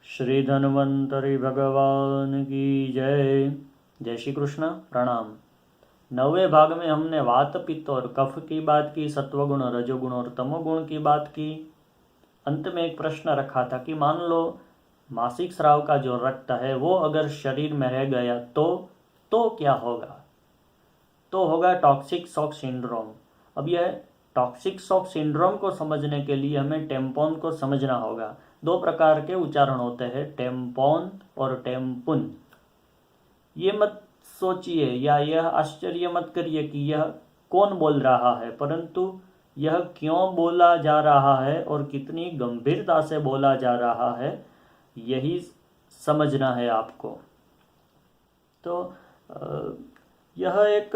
श्री धन्वंतरि भगवान की जय। जय श्री कृष्ण। प्रणाम। 9वें भाग में हमने वात पित्त और कफ की बात की, सत्वगुण रजोगुण और तमोगुण की बात की। अंत में एक प्रश्न रखा था कि मान लो मासिक स्राव का जो रक्त है वो अगर शरीर में रह गया तो क्या होगा? तो होगा टॉक्सिक शॉक सिंड्रोम। अब यह टॉक्सिक शॉक सिंड्रोम को समझने के लिए हमें टेम्पोन को समझना होगा। 2 प्रकार के उच्चारण होते हैं, टेम्पोन और टेम्पुन। ये मत सोचिए या यह आश्चर्य मत करिए कि यह कौन बोल रहा है, परंतु यह क्यों बोला जा रहा है और कितनी गंभीरता से बोला जा रहा है, यही समझना है आपको। तो यह एक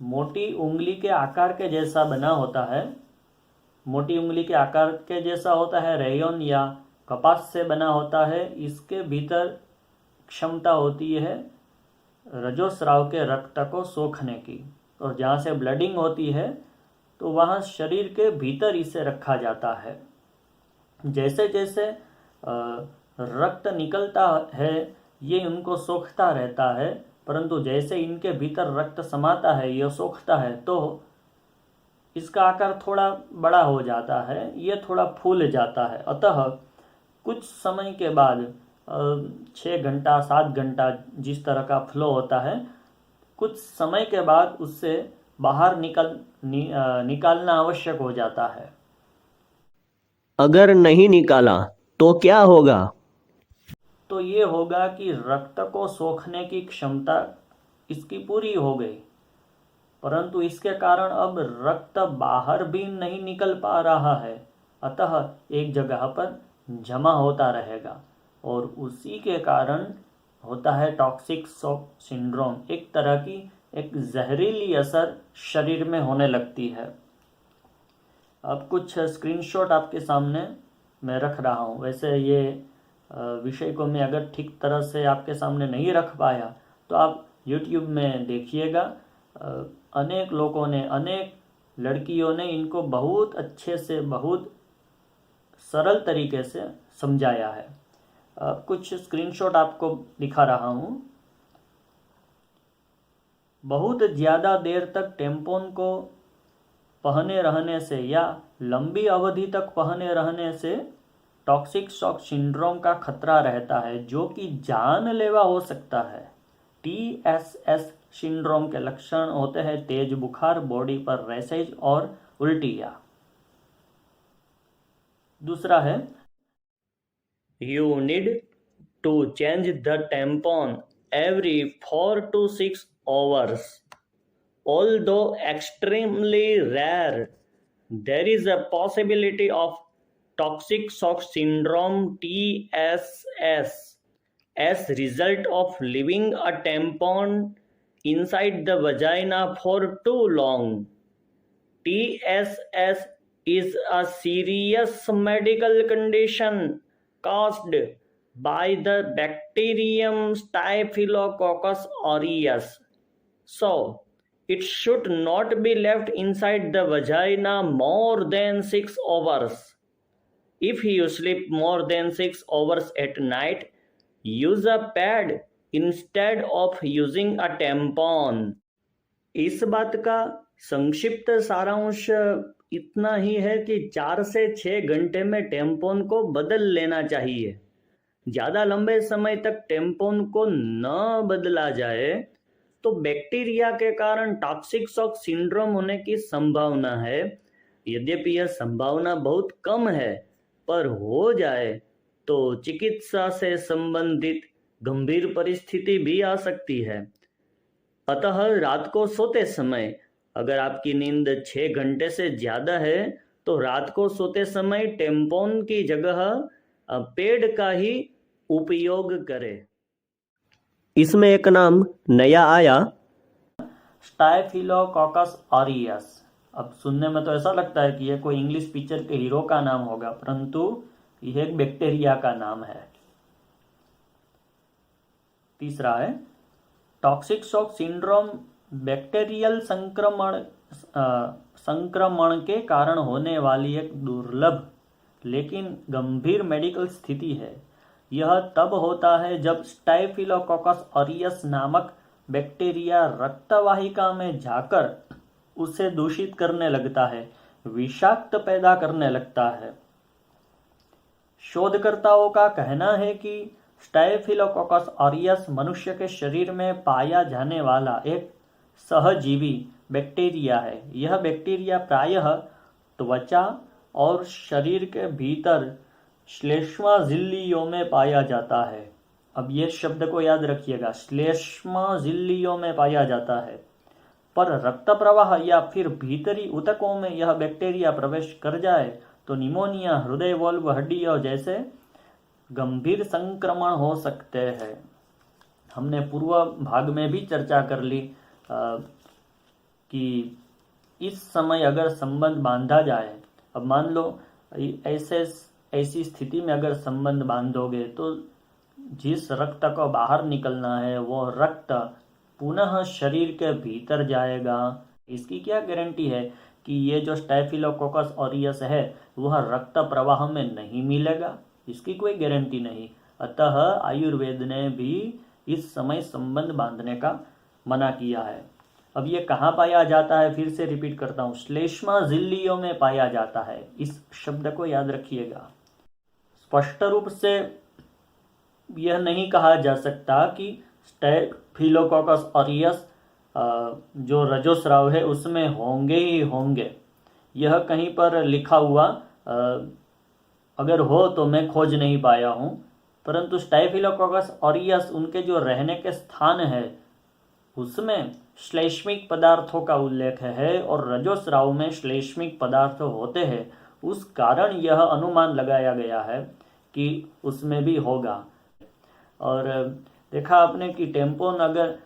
मोटी उंगली के आकार के जैसा बना होता है। मोटी उंगली के आकार के जैसा होता है, रेयन या कपास से बना होता है। इसके भीतर क्षमता होती है रजोस्राव के रक्त को सोखने की, और जहाँ से ब्लडिंग होती है तो वहाँ शरीर के भीतर इसे रखा जाता है। जैसे जैसे रक्त निकलता है ये उनको सोखता रहता है, परंतु जैसे इनके भीतर रक्त समाता है, यह सोखता है, तो इसका आकार थोड़ा बड़ा हो जाता है, ये थोड़ा फूल जाता है। अतः कुछ समय के बाद 6 घंटा 7 घंटा जिस तरह का फ्लो होता है, कुछ समय के बाद उससे बाहर निकालना आवश्यक हो जाता है। अगर नहीं निकाला तो क्या होगा? तो ये होगा कि रक्त को सोखने की क्षमता इसकी पूरी हो गई, परंतु इसके कारण अब रक्त बाहर भी नहीं निकल पा रहा है, अतः एक जगह पर जमा होता रहेगा, और उसी के कारण होता है टॉक्सिक शॉक सिंड्रोम। एक तरह की एक जहरीली असर शरीर में होने लगती है। अब कुछ स्क्रीनशॉट आपके सामने मैं रख रहा हूँ। वैसे ये विषय को मैं अगर ठीक तरह से आपके सामने नहीं रख पाया तो आप YouTube में देखिएगा। अनेक लोगों ने, अनेक लड़कियों ने इनको बहुत अच्छे से, बहुत सरल तरीके से समझाया है। कुछ स्क्रीनशॉट आपको दिखा रहा हूँ। बहुत ज़्यादा देर तक टेम्पोन को पहने रहने से या लंबी अवधि तक पहने रहने से टॉक्सिक शॉक सिंड्रोम का खतरा रहता है, जो कि जानलेवा हो सकता है। TSS सिंड्रोम के लक्षण होते हैं तेज बुखार, बॉडी पर रैशेज और उल्टियाँ। दूसरा है, you need to change the tampon every 4 to 6 hours. Although extremely rare, there is a possibility of toxic shock syndrome TSS as result of leaving a tampon inside the vagina for too long. TSS is a serious medical condition caused by the bacterium Staphylococcus aureus. So, it should not be left inside the vagina more than 6 hours. If you sleep more than 6 hours at night, use a pad instead of using a tampon. इस बात का संक्षिप्त सारांश इतना ही है कि 4 से 6 घंटे में टेम्पोन को बदल लेना चाहिए। ज़्यादा लंबे समय तक टेम्पोन को न बदला जाए तो बैक्टीरिया के कारण टॉक्सिक शॉक सिंड्रोम होने की संभावना है। यद्यपि यह संभावना बहुत कम है, पर हो जाए तो चिकित्सा से संबंधित गंभीर परिस्थिति भी आ सकती है। अतः रात को सोते समय अगर आपकी नींद 6 घंटे से ज़्यादा है तो रात को सोते समय टेम्पोन की जगह पैड का ही उपयोग करें। इसमें एक नाम नया आया, स्टाइफिलोकॉकस ऑरियस। अब सुनने में तो ऐसा लगता है कि यह कोई इंग्लिश पिक्चर के हीरो का नाम होगा, परंतु यह एक बैक्टीरिया का नाम है। तीसरा है, टॉक्सिक शॉक सिंड्रोम बैक्टीरियल संक्रमण के कारण होने वाली एक दुर्लभ लेकिन गंभीर मेडिकल स्थिति है। यह तब होता है जब स्टाइफिलोकोकस ऑरियस नामक बैक्टीरिया रक्तवाहिका में जाकर उसे दूषित करने लगता है, विषाक्त पैदा करने लगता है। शोधकर्ताओं का कहना है कि स्टाइफिलोकोकस ऑरियस मनुष्य के शरीर में पाया जाने वाला एक सहजीवी बैक्टीरिया है। यह बैक्टीरिया प्रायः त्वचा और शरीर के भीतर श्लेष्मा झिल्लियों में पाया जाता है। अब ये शब्द को याद रखिएगा, श्लेष्मा झिल्लियों में पाया जाता है। पर रक्त प्रवाह या फिर भीतरी ऊतकों में यह बैक्टीरिया प्रवेश कर जाए तो निमोनिया, हृदय वाल्व, हड्डियों जैसे गंभीर संक्रमण हो सकते हैं। हमने पूर्व भाग में भी चर्चा कर ली कि इस समय अगर संबंध बांधा जाए, अब मान लो ऐसी स्थिति में अगर संबंध बांधोगे तो जिस रक्त को बाहर निकलना है वो रक्त पुनः शरीर के भीतर जाएगा। इसकी क्या गारंटी है कि ये जो स्टाइफिलोकोकस ऑरियस है वह रक्त प्रवाह में नहीं मिलेगा? इसकी कोई गारंटी नहीं। अतः आयुर्वेद ने भी इस समय संबंध बांधने का मना किया है। अब ये कहाँ पाया जाता है, फिर से रिपीट करता हूँ, श्लेष्मा झिल्लियों में पाया जाता है। इस शब्द को याद रखिएगा। स्पष्ट रूप से यह नहीं कहा जा सकता कि स्टाइफिलोकोकस ऑरियस जो रजोस्राव है उसमें होंगे ही होंगे। यह कहीं पर लिखा हुआ अगर हो तो मैं खोज नहीं पाया हूँ, परंतु स्टाइफिलोकोकस ऑरियस उनके जो रहने के स्थान है उसमें श्लेष्मिक पदार्थों का उल्लेख है और रजोस्राव में श्लेष्मिक पदार्थ होते हैं। उस कारण यह अनुमान लगाया गया है कि उसमें भी होगा। और देखा आपने कि टेम्पोन अगर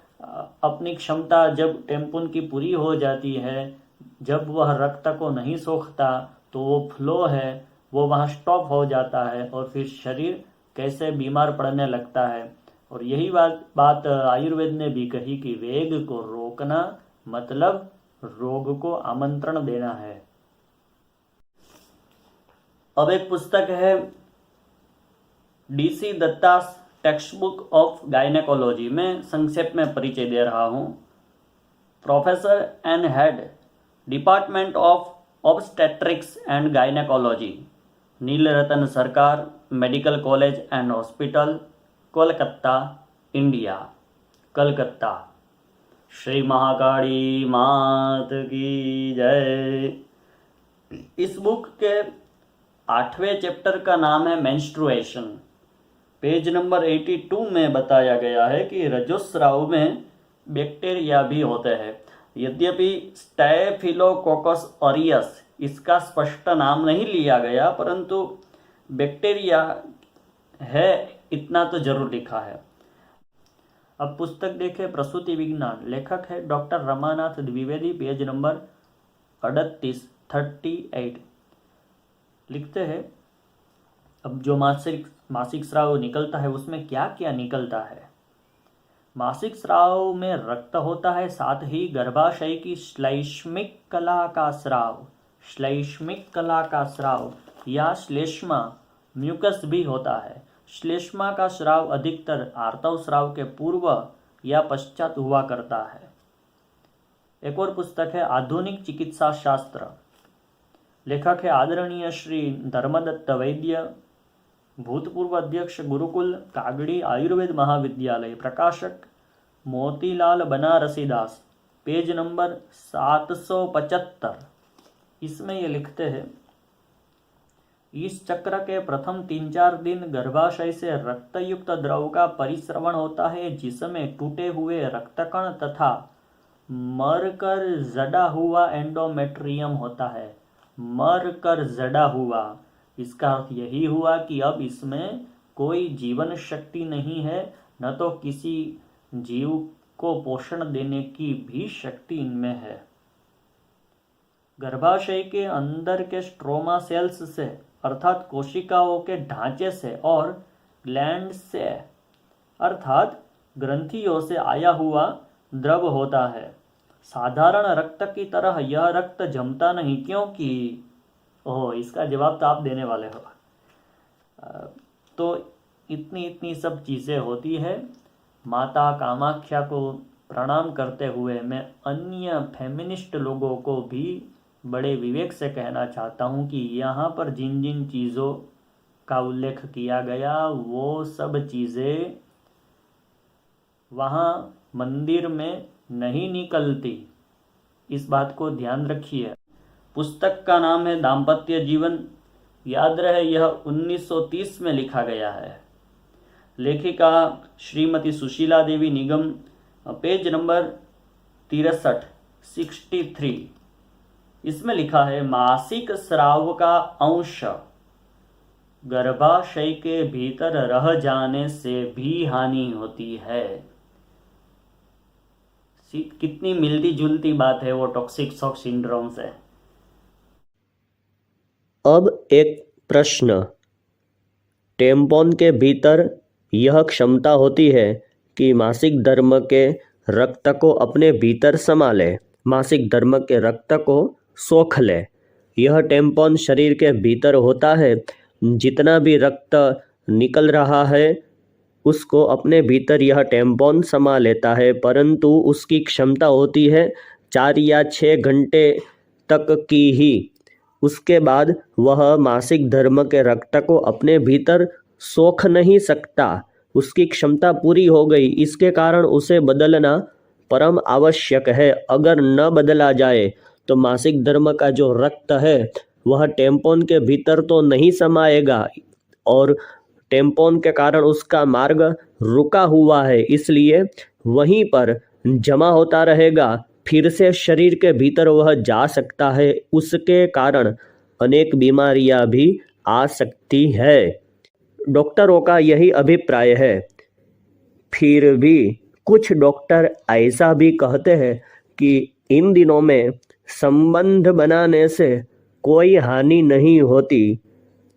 अपनी क्षमता जब टेम्पोन की पूरी हो जाती है, जब वह रक्त को नहीं सोखता तो वो फ्लो है वो वहाँ स्टॉप हो जाता है और फिर शरीर कैसे बीमार पड़ने लगता है। और यही बात आयुर्वेद ने भी कही कि वेग को रोकना मतलब रोग को आमंत्रण देना है। अब एक पुस्तक है DC Dutta text book of gynaecology, में संक्षेप में परिचय दे रहा हूँ। Professor and head, department of obstetrics and gynaecology, Nilratan Sarkar medical college and hospital, Kolkata, India. Calcutta. Shri Mahakali मात की जय। इस बुक के 8वें चैप्टर का नाम है मेंस्ट्रुएशन। पेज नंबर 82 में बताया गया है कि रजोस्राव में बैक्टीरिया भी होते हैं। यद्यपि स्टाइफिलोकोकस ऑरियस इसका स्पष्ट नाम नहीं लिया गया, परंतु बैक्टीरिया है इतना तो जरूर लिखा है। अब पुस्तक देखें, प्रसूति विज्ञान, लेखक है doctor Ramanath Dwivedi, page number 38 लिखते हैं। अब जो मासिक स्राव निकलता है उसमें क्या क्या निकलता है। मासिक स्राव में रक्त होता है, साथ ही गर्भाशय की श्लैष्मिक कला का स्राव या श्लेष्मा म्यूकस भी होता है। श्लेष्मा का स्राव अधिकतर आर्तव स्राव के पूर्व या पश्चात हुआ करता है। एक और पुस्तक है आधुनिक चिकित्सा शास्त्र, लेखक है आदरणीय श्री धर्मदत्त वैद्य, भूतपूर्व अध्यक्ष गुरुकुल कागड़ी आयुर्वेद महाविद्यालय, प्रकाशक मोतीलाल बनारसीदास, पेज नंबर 775। इसमें ये लिखते हैं, इस चक्र के प्रथम 3-4 दिन गर्भाशय से रक्तयुक्त द्रव का परिस्रवण होता है, जिसमें टूटे हुए रक्तकण तथा मरकर जड़ा हुआ एंडोमेट्रियम होता है। मरकर जड़ा हुआ, इसका अर्थ यही हुआ कि अब इसमें कोई जीवन शक्ति नहीं है, न तो किसी जीव को पोषण देने की भी शक्ति इनमें है। गर्भाशय के अंदर के स्ट्रोमा सेल्स से अर्थात कोशिकाओं के ढांचे से और ग्लैंड से अर्थात ग्रंथियों से आया हुआ द्रव होता है। साधारण रक्त की तरह यह रक्त जमता नहीं, क्योंकि ओह, इसका जवाब तो आप देने वाले हो। तो इतनी इतनी सब चीज़ें होती है। माता कामाख्या को प्रणाम करते हुए मैं अन्य फेमिनिस्ट लोगों को भी बड़े विवेक से कहना चाहता हूँ कि यहाँ पर जिन जिन चीज़ों का उल्लेख किया गया वो सब चीज़ें वहाँ मंदिर में नहीं निकलती, इस बात को ध्यान रखिए। पुस्तक का नाम है दाम्पत्य जीवन। याद रहे यह 1930 में लिखा गया है। लेखिका श्रीमती सुशीला देवी निगम। पेज नंबर 63 इसमें लिखा है, मासिक स्राव का अंश गर्भाशय के भीतर रह जाने से भी हानि होती है। कितनी मिलती जुलती बात है वो टॉक्सिक शॉक सिंड्रोम से। अब एक प्रश्न, टेम्पोन के भीतर यह क्षमता होती है कि मासिक धर्म के रक्त को अपने भीतर समा ले, मासिक धर्म के रक्त को सोख ले। यह टेम्पोन शरीर के भीतर होता है। जितना भी रक्त निकल रहा है उसको अपने भीतर यह टेम्पोन समा लेता है, परंतु उसकी क्षमता होती है 4 या 6 घंटे तक की ही। उसके बाद वह मासिक धर्म के रक्त को अपने भीतर सोख नहीं सकता। उसकी क्षमता पूरी हो गई। इसके कारण उसे बदलना परम आवश्यक है। अगर न बदला जाए तो मासिक धर्म का जो रक्त है वह टेम्पोन के भीतर तो नहीं समाएगा और टेम्पोन के कारण उसका मार्ग रुका हुआ है, इसलिए वहीं पर जमा होता रहेगा। फिर से शरीर के भीतर वह जा सकता है। उसके कारण अनेक बीमारियां भी आ सकती है। डॉक्टरों का यही अभिप्राय है। फिर भी कुछ डॉक्टर ऐसा भी कहते हैं कि इन दिनों में संबंध बनाने से कोई हानि नहीं होती।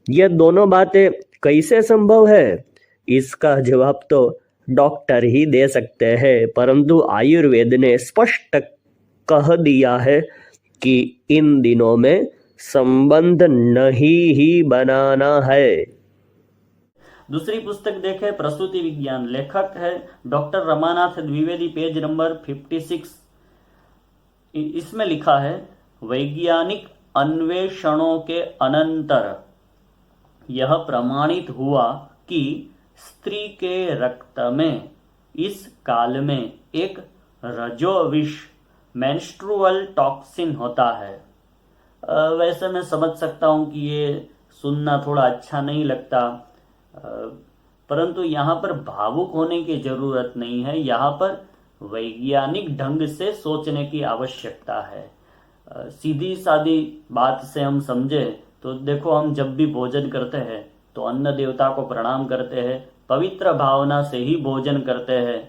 ये दोनों बातें कैसे संभव है? इसका जवाब तो डॉक्टर ही दे सकते हैं, परंतु आयुर्वेद ने स्पष्ट कह दिया है कि इन दिनों में संबंध नहीं ही बनाना है। दूसरी पुस्तक देखें, प्रसूति विज्ञान। लेखक है doctor Ramanath Dwivedi. Page number 56 इसमें लिखा है, वैज्ञानिक अन्वेषणों के अनंतर यह प्रमाणित हुआ कि स्त्री के रक्त में इस काल में एक रजोविष मेंस्ट्रुअल टॉक्सिन होता है। वैसे मैं समझ सकता हूँ कि ये सुनना थोड़ा अच्छा नहीं लगता, परंतु यहाँ पर भावुक होने की जरूरत नहीं है। यहाँ पर वैज्ञानिक ढंग से सोचने की आवश्यकता है। सीधी सादी बात से हम समझे तो देखो, हम जब भी भोजन करते हैं तो अन्न देवता को प्रणाम करते हैं, पवित्र भावना से ही भोजन करते हैं,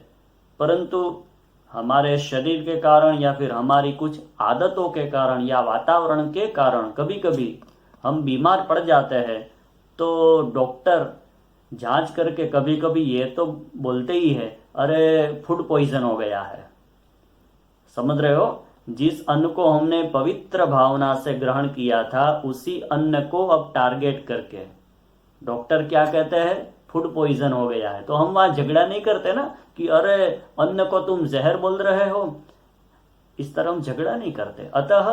परंतु हमारे शरीर के कारण या फिर हमारी कुछ आदतों के कारण या वातावरण के कारण कभी कभी हम बीमार पड़ जाते हैं। तो डॉक्टर जांच करके कभी कभी ये तो बोलते ही है, अरे फूड पॉइजन हो गया है। समझ रहे हो? जिस अन्न को हमने पवित्र भावना से ग्रहण किया था उसी अन्न को अब टारगेट करके डॉक्टर क्या कहते हैं, फूड पॉइजन हो गया है। तो हम वहां झगड़ा नहीं करते ना कि अरे अन्न को तुम जहर बोल रहे हो, इस तरह हम झगड़ा नहीं करते। अतः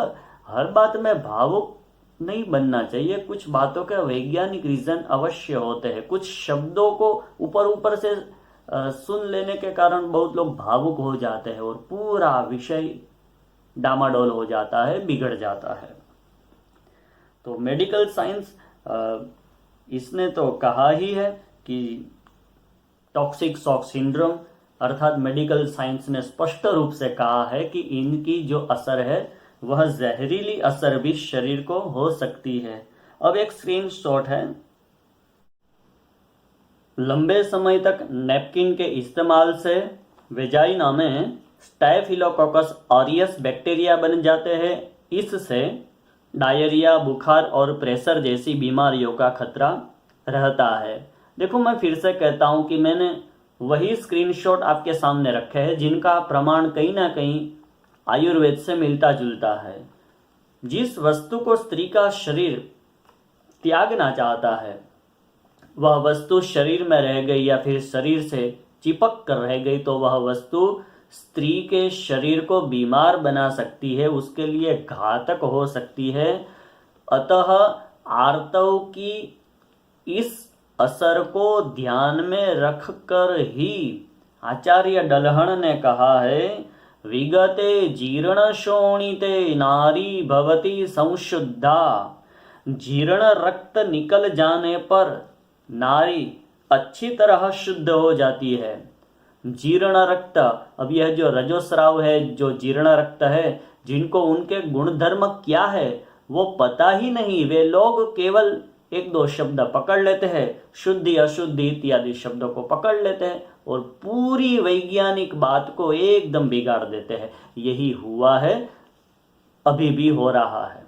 हर बात में भावुक नहीं बनना चाहिए। कुछ बातों के वैज्ञानिक रीजन अवश्य होते हैं। कुछ शब्दों को ऊपर ऊपर से सुन लेने के कारण बहुत लोग भावुक हो जाते हैं और पूरा विषय डामाडोल हो जाता है, बिगड़ जाता है। तो मेडिकल साइंस इसने तो कहा ही है कि टॉक्सिक शॉक सिंड्रोम, अर्थात मेडिकल साइंस ने स्पष्ट रूप से कहा है कि इनकी जो असर है वह जहरीली असर भी शरीर को हो सकती है। अब एक स्क्रीनशॉट है। लंबे समय तक नैपकिन के इस्तेमाल से वेजाइना में स्टाफिलोकोकस ऑरियस बैक्टीरिया बन जाते हैं। इससे डायरिया, बुखार और प्रेशर जैसी बीमारियों का खतरा रहता है। देखो, मैं फिर से कहता हूं कि मैंने वही स्क्रीनशॉट आपके सामने रखे हैं जिनका प्रमाण कहीं ना कहीं आयुर्वेद से मिलता जुलता है। जिस वस्तु को स्त्री का शरीर त्यागना चाहता है वह वस्तु शरीर में रह गई या फिर शरीर से चिपक कर रह गई तो वह वस्तु स्त्री के शरीर को बीमार बना सकती है, उसके लिए घातक हो सकती है। अतः आर्तव की इस असर को ध्यान में रखकर ही आचार्य डलहण ने कहा है, विगते जीर्ण शोणिते नारी भवती संशुद्धा। जीर्ण रक्त निकल जाने पर नारी अच्छी तरह शुद्ध हो जाती है। जीर्ण रक्त, अब यह जो रजोस्राव है, जो जीर्ण रक्त है, जिनको उनके गुणधर्म क्या है वो पता ही नहीं, वे लोग केवल एक दो शब्द पकड़ लेते हैं, शुद्धि अशुद्धि इत्यादि शब्दों को पकड़ लेते हैं और पूरी वैज्ञानिक बात को एकदम बिगाड़ देते हैं। यही हुआ है, अभी भी हो रहा है।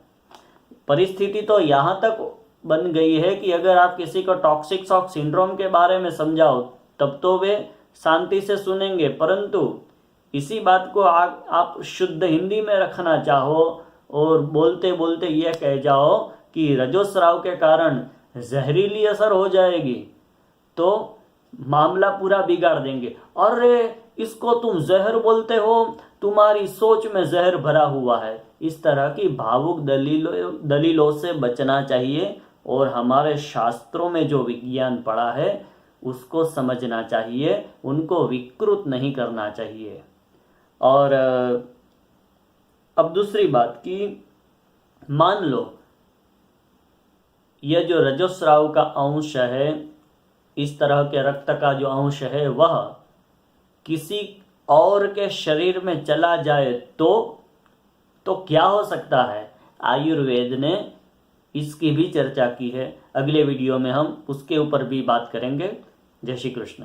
परिस्थिति तो यहाँ तक बन गई है कि अगर आप किसी को टॉक्सिक शॉक सिंड्रोम के बारे में समझाओ तब तो वे शांति से सुनेंगे, परंतु इसी बात को आप शुद्ध हिंदी में रखना चाहो और बोलते बोलते यह कह जाओ कि रजोस्राव के कारण जहरीली असर हो जाएगी तो मामला पूरा बिगाड़ देंगे। अरे इसको तुम जहर बोलते हो, तुम्हारी सोच में जहर भरा हुआ है। इस तरह की भावुक दलीलों से बचना चाहिए और हमारे शास्त्रों में जो विज्ञान पड़ा है उसको समझना चाहिए, उनको विकृत नहीं करना चाहिए। और अब दूसरी बात कि मान लो यह जो रजोस्राव का अंश है, इस तरह के रक्त का जो अंश है वह किसी और के शरीर में चला जाए तो क्या हो सकता है। आयुर्वेद ने इसकी भी चर्चा की है। अगले वीडियो में हम उसके ऊपर भी बात करेंगे। जय श्री कृष्ण।